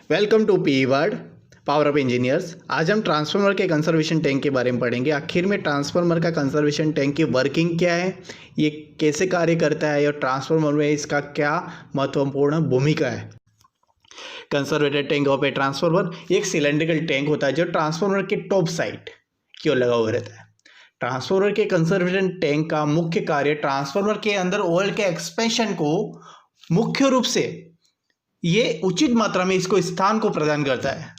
Welcome to P world power of engineers. आज हम transformer के कंजर्वेशन टैंक के बारे में पढ़ेंगे। आखिर में ट्रांसफार्मर का कंजर्वेशन टैंक की वर्किंग क्या है, ये कैसे कार्य करता है और ट्रांसफार्मर में इसका क्या महत्वपूर्ण भूमिका है। कंजर्वेटेड टैंक ऑफ ए ट्रांसफार्मर एक सिलेंड्रिकल टैंक होता है जो ट्रांसफार्मर के टॉप साइड की ओर लगा हुआ रहता है। ट्रांसफार्मर के कंजर्वेशन टैंक का मुख्य कार्य ट्रांसफार्मर के अंदर ऑयल के एक्सपेंशन को मुख्य रूप से ये उचित मात्रा में इसको स्थान को प्रदान करता है।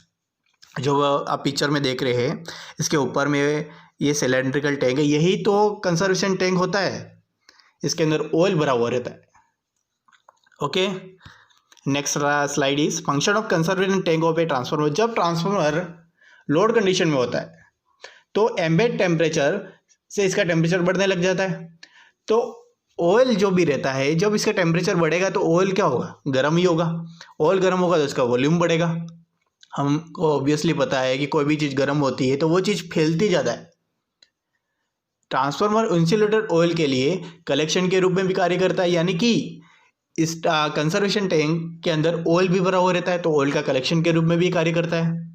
जो आप पिक्चर में देख रहे हैं, इसके ऊपर में ये सिलेंड्रिकल टैंक है, यही तो कंजर्वेशन टैंक होता है। इसके अंदर ऑयल भरा हुआ रहता है। Okay, next slide is function of conservation tank of a transformer. जब ट्रांसफार्मर लोड कंडीशन में होता है तो एम्बिएंट टेम्परेचर से इसका टेम्परेचर बढ़ने लग जाता है। तो ऑयल जो भी रहता है, जब इसका टेम्परेचर बढ़ेगा तो ऑयल क्या होगा, गर्म ही होगा। ऑयल गर्म होगा तो इसका वॉल्यूम बढ़ेगा। हमको ऑब्वियसली पता है कि कोई भी चीज़ गर्म होती है तो वो चीज़ फैलती ज़्यादा है। ट्रांसफार्मर इंसुलेटेड ऑयल के लिए कलेक्शन के रूप में भी कार्य करता है, यानी कि इस कंजर्वेशन टैंक के अंदर ऑयल भी भरा हुआ रहता है तो ऑयल का कलेक्शन के रूप में भी कार्य करता है।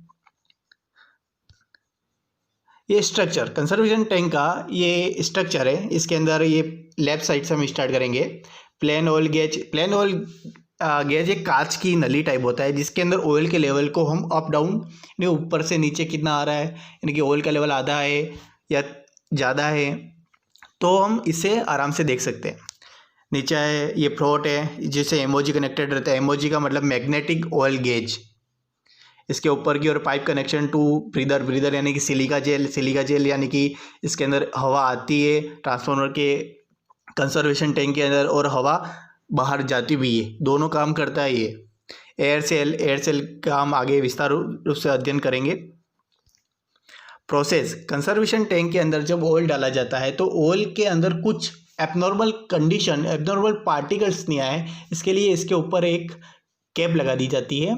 ये स्ट्रक्चर कंजर्वेशन टैंक का ये स्ट्रक्चर है। इसके अंदर ये लेफ्ट साइड से हम स्टार्ट करेंगे। Plain oil gauge. Plain oil gauge एक कांच की नली टाइप होता है जिसके अंदर ऑयल के लेवल को हम अप डाउन, यानी ऊपर से नीचे कितना आ रहा है, यानी कि ऑयल का लेवल आधा है या ज़्यादा है, तो हम इसे आराम से देख सकते हैं। नीचे है ये फ्लोट है जिससे एमओजी कनेक्टेड रहता है। एमओजी का मतलब मैग्नेटिक ऑयल गेज। इसके ऊपर की ओर pipe connection to breather. Breather यानी कि सिलिका जेल। सिलिका जेल यानी कि इसके अंदर हवा आती है ट्रांसफार्मर के कंजर्वेशन टैंक के अंदर और हवा बाहर जाती भी है, दोनों काम करता है ये। Air cell. एयर सेल का हम आगे विस्तार रूप से अध्ययन करेंगे। प्रोसेस। कंजर्वेशन टैंक के अंदर जब ऑयल डाला जाता है तो ऑयल के अंदर कुछ एबनॉर्मल कंडीशन, एबनॉर्मल पार्टिकल्स नहीं आए, इसके लिए इसके ऊपर एक कैप लगा दी जाती है।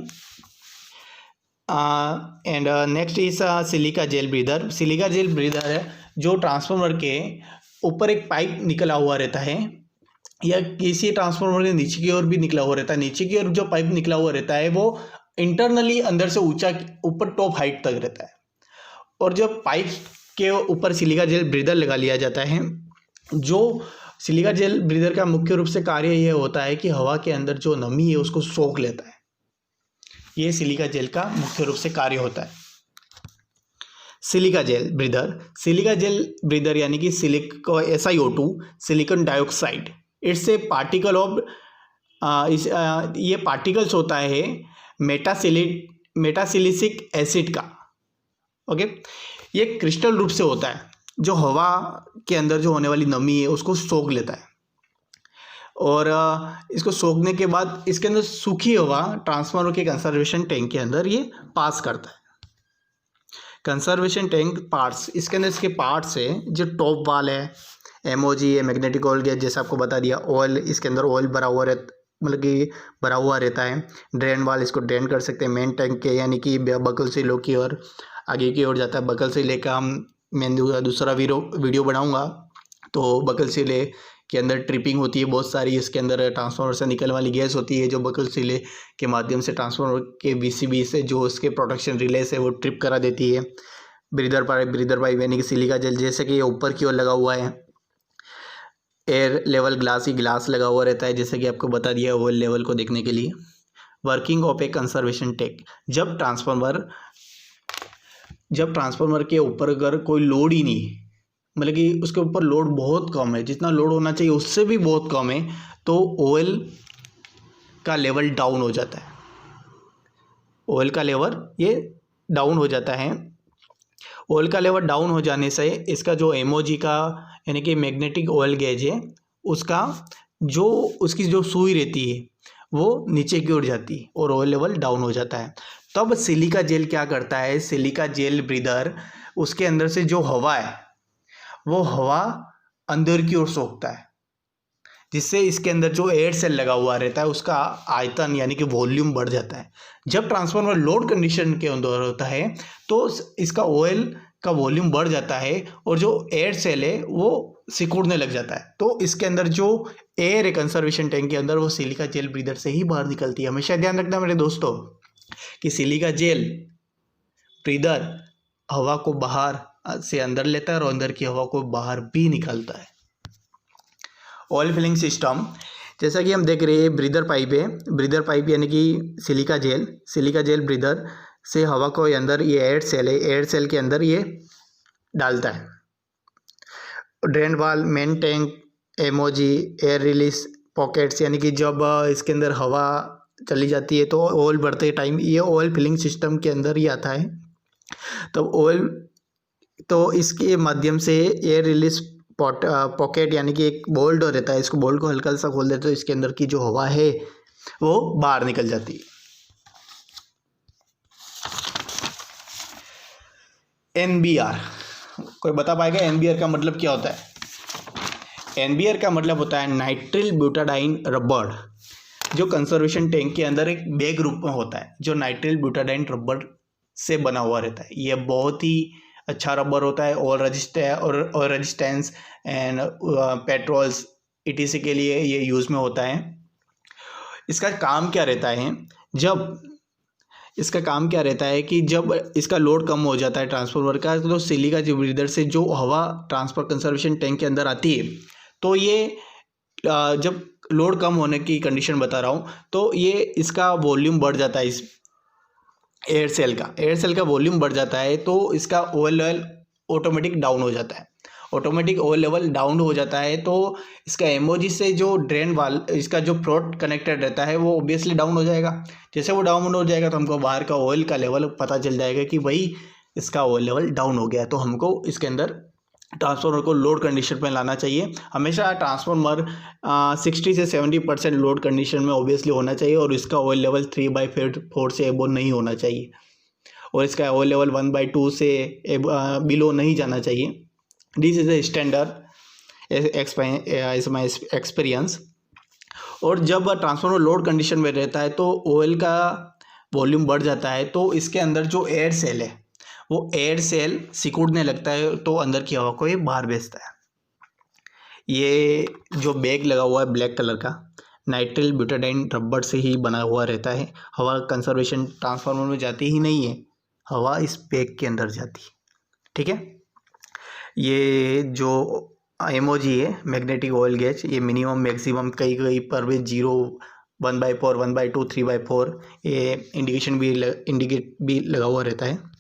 And next is silica gel breather. Silica gel breather है जो ट्रांसफार्मर के ऊपर एक पाइप निकला हुआ रहता है, या किसी ट्रांसफार्मर के नीचे की ओर भी निकला हुआ रहता है। नीचे की ओर जो पाइप निकला हुआ रहता है वो इंटरनली अंदर से ऊंचा ऊपर टॉप हाइट तक रहता है, और जब पाइप के ऊपर सिलिका जेल ब्रीदर लगा लिया जाता है, जो सिलिका जेल ब्रीदर का मुख्य रूप से कार्य यह होता है कि हवा के अंदर जो नमी है उसको सोख लेता है। ये सिलिका जेल का मुख्य रूप से कार्य होता है। Silica gel breather. Silica gel breather यानी कि SiO2 silicon dioxide. It's a particle of ये पार्टिकल्स होता है मेटासिलिसिक एसिड का। ओके, ये क्रिस्टल रूप से होता है जो हवा के अंदर जो होने वाली नमी है उसको सोख लेता है, और इसको सोखने के बाद इसके अंदर सूखी हवा ट्रांसफार्मर के कंजर्वेशन टैंक के अंदर ये पास करता है। Conservation tank parts. इसके अंदर इसके पार्ट्स है जो टॉप वाल है, एमओजी है, मैग्नेटिक ऑयल गेज, जैसे आपको बता दिया। ऑयल, इसके अंदर ऑयल भरा हुआ मतलब कि भरा हुआ रहता है। ड्रेन वाल, इसको ड्रेन कर सकते हैं। मेन टैंक के यानी कि बकल से लो की ओर आगे की ओर जाता है। बकल से लेकर मैं दूसरा वीडियो बनाऊंगा तो बकल सिले के अंदर ट्रिपिंग होती है बहुत सारी। इसके अंदर ट्रांसफार्मर से निकलने वाली गैस होती है जो बकल सिले के माध्यम से ट्रांसफार्मर के VCB से जो उसके प्रोटेक्शन रिलेस है वो ट्रिप करा देती है। ब्रीदर पाइप यानी कि सिलिका जेल, जैसे कि ये ऊपर की ओर लगा हुआ है। एयर लेवल ग्लास ही ग्लास लगा हुआ रहता है, जैसे कि आपको बता दिया ऑयल लेवल को देखने के लिए। Working of A conservation tank. जब ट्रांसफार्मर के ऊपर अगर कोई लोड ही नहीं, मतलब कि उसके ऊपर लोड बहुत कम है, जितना लोड होना चाहिए उससे भी बहुत कम है, तो ऑयल का लेवल डाउन हो जाता है। ऑयल का लेवल ये डाउन हो जाता है। ऑयल का लेवल डाउन हो जाने से इसका जो एमओजी का यानी कि मैग्नेटिक ऑयल गेज है उसकी जो सुई रहती है वो नीचे की ओर जाती है और ऑयल लेवल डाउन हो जाता है। तब सिलिका जेल क्या करता है, सिलिका जेल ब्रीदर उसके अंदर से जो हवा है वो हवा अंदर की ओर सोखता है, जिससे इसके अंदर जो एयर सेल लगा हुआ रहता है उसका आयतन यानी कि वॉल्यूम बढ़ जाता है। जब ट्रांसफार्मर लोड कंडीशन के अंदर होता है तो इसका ऑयल का वॉल्यूम बढ़ जाता है और जो एयर सेल है वो सिकुड़ने लग जाता है। तो इसके अंदर जो एयर है कंजर्वेशन टैंक के अंदर वो सिलिका जेल ब्रीदर से ही बाहर निकलती है। हमेशा ध्यान रखना मेरे दोस्तों, कि सिलिका जेल ब्रीदर हवा को बाहर से अंदर लेता है और अंदर की हवा को बाहर भी निकालता है। ऑयल फिलिंग सिस्टम, जैसा कि हम देख रहे हैं ब्रीदर पाइप है, ब्रीदर पाइप यानी कि सिलिका जेल ब्रीदर से हवा को अंदर, ये एयर सेल है, एयर सेल के अंदर ये डालता है। ड्रेन वाल, main tank, MOG, air release pockets, यानी कि जब इसके अंदर हवा चली जाती है तो ऑयल बढ़ते टाइम ये ऑयल फिलिंग सिस्टम के अंदर ही आता है। तो ऑयल, तो इसके माध्यम से एयर रिलीज पॉकेट यानी कि एक बोल्ट रहता है, इसको बोल्ट को हल्का सा खोल देते तो इसके अंदर की जो हवा है वो बाहर निकल जाती है। एनबीआर, कोई बता पाएगा एनबीआर का मतलब क्या होता है? एनबीआर का मतलब होता है नाइट्रिल ब्यूटाडाइन रबर, जो कंजर्वेशन टैंक के अंदर एक बैग रूप में होता है, जो नाइट्रिल ब्यूटाडाइन रबर से बना हुआ रहता है। यह बहुत ही अच्छा रबर होता है और रेजिस्टेंस एंड पेट्रोल्स ETC के लिए ये यूज़ में होता है। इसका काम क्या रहता है? इसका काम क्या रहता है कि जब इसका लोड कम हो जाता है ट्रांसफार्मर का, तो सिलिका ब्रीदर से जो हवा ट्रांसफर कंजर्वेशन टैंक के अंदर आती है, तो ये जब लोड कम होने की कंडीशन बता रहा हूँ, तो ये इसका वॉल्यूम बढ़ जाता है, इस एयर सेल का वॉल्यूम बढ़ जाता है, तो इसका ऑयल लेवल ऑटोमेटिक डाउन हो जाता है। ऑटोमेटिक ऑयल लेवल डाउन हो जाता है तो इसका एमओजी से जो ड्रेन वाल, इसका जो फ्लोट कनेक्टेड रहता है वो ऑब्वियसली डाउन हो जाएगा। जैसे वो डाउन हो जाएगा तो हमको बाहर का ऑयल का लेवल पता चल जाएगा कि भाई इसका ऑयल लेवल डाउन हो गया है, तो हमको इसके अंदर ट्रांसफार्मर को लोड कंडीशन में लाना चाहिए। हमेशा ट्रांसफार्मर 60 से 70% लोड कंडीशन में ऑब्वियसली होना चाहिए और इसका ऑयल लेवल 3/4 से एबो नहीं होना चाहिए और इसका ऑयल लेवल 1/2 से बिलो नहीं जाना चाहिए। This is a standard is my experience. और जब ट्रांसफार्मर लोड कंडीशन में रहता है तो ऑयल का वॉल्यूम बढ़ जाता है, तो इसके अंदर जो एयर सेल है वो एयर सेल सिकुड़ने लगता है, तो अंदर की हवा को ये बाहर भेजता है। ये जो बैग लगा हुआ है ब्लैक कलर का, नाइट्रिल ब्यूटाडाइन रबर से ही बना हुआ रहता है। हवा कंजर्वेशन ट्रांसफार्मर में जाती ही नहीं है, हवा इस बैग के अंदर जाती है। ठीक है, ये जो एमओजी है, मैग्नेटिक ऑयल गेज, ये मिनिमम मैक्सिमम कई पर भी 0, 1/4, 1/2, 3/4 ये इंडिकेट भी लगा हुआ रहता है।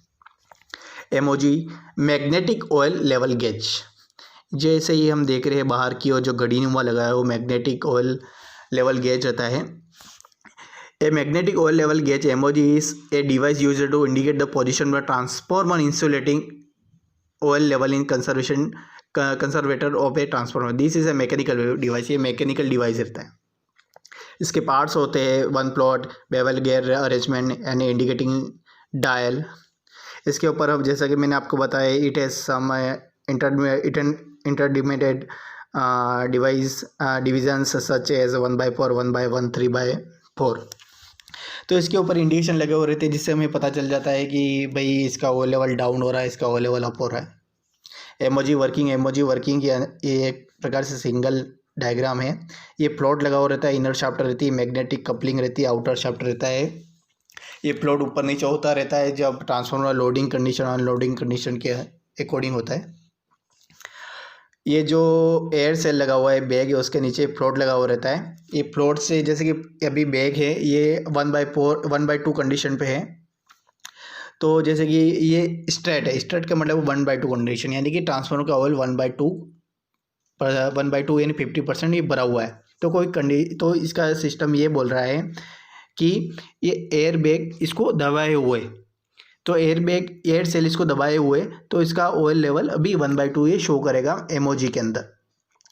MOG magnetic oil level gauge, जैसे ही हम देख रहे हैं बाहर की ओर जो घड़ीनुमा लगा है वो मैग्नेटिक ऑयल लेवल गेज रहता है। A magnetic oil level gauge MOG is a device used to indicate the position of transformer insulating oil level in conservator of a transformer. This is a mechanical device, ये mechanical device रहता है। इसके parts होते हैं 1 float, bevel, gear arrangement and indicating dial. इसके ऊपर अब जैसा कि मैंने आपको बताया, it has some intermediated divisions such as 1/4, 1/1, 3/4। तो इसके ऊपर इंडिकेशन लगे हुए रहते हैं जिससे हमें पता चल जाता है कि भाई इसका ऑयल लेवल डाउन हो रहा है, इसका ऑयल लेवल अप हो रहा है। एमओजी वर्किंग ये एक प्रकार से सिंगल डायग्राम है। ये प्लॉट लगा हुआ रहता है, इनर शाफ्ट रहती है, मैग्नेटिक कपलिंग रहती है, आउटर शाफ्ट रहता है। ये प्लॉट ऊपर नीचे होता रहता है जब transformer loading condition unloading condition के अकॉर्डिंग होता है। ये जो एयर सेल लगा हुआ है, बैग है, उसके नीचे फ्लोट लगा हुआ रहता है। ये फ्लोट से, जैसे कि अभी बैग है ये 1/2 कंडीशन पे है, तो जैसे कि ये स्ट्रेट है, स्ट्रेट का मतलब 1/2 कंडीशन, यानी कि ट्रांसफार्मर का ऑयल 1/2 यानी 50% ये भरा हुआ है। तो इसका सिस्टम ये बोल रहा है कि ये एयर बैग इसको दबाए हुए, तो एयर सेल इसको दबाए हुए, तो इसका ऑयल लेवल अभी 1/2 ये शो करेगा एमओजी के अंदर,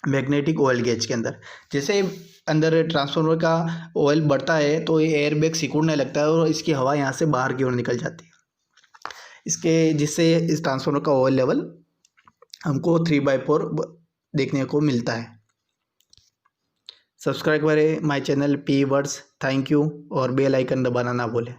मैग्नेटिक ऑयल गेज के अंदर। जैसे अंदर ट्रांसफार्मर का ऑयल बढ़ता है तो ये एयर बैग सिकुड़ने लगता है और इसकी हवा यहाँ से बाहर की ओर निकल जाती है, जिससे इस ट्रांसफार्मर का ऑयल लेवल हमको 3/4 देखने को मिलता है। सब्सक्राइब करें my channel P words. Thank you और बेल आइकन दबाना ना भूलें।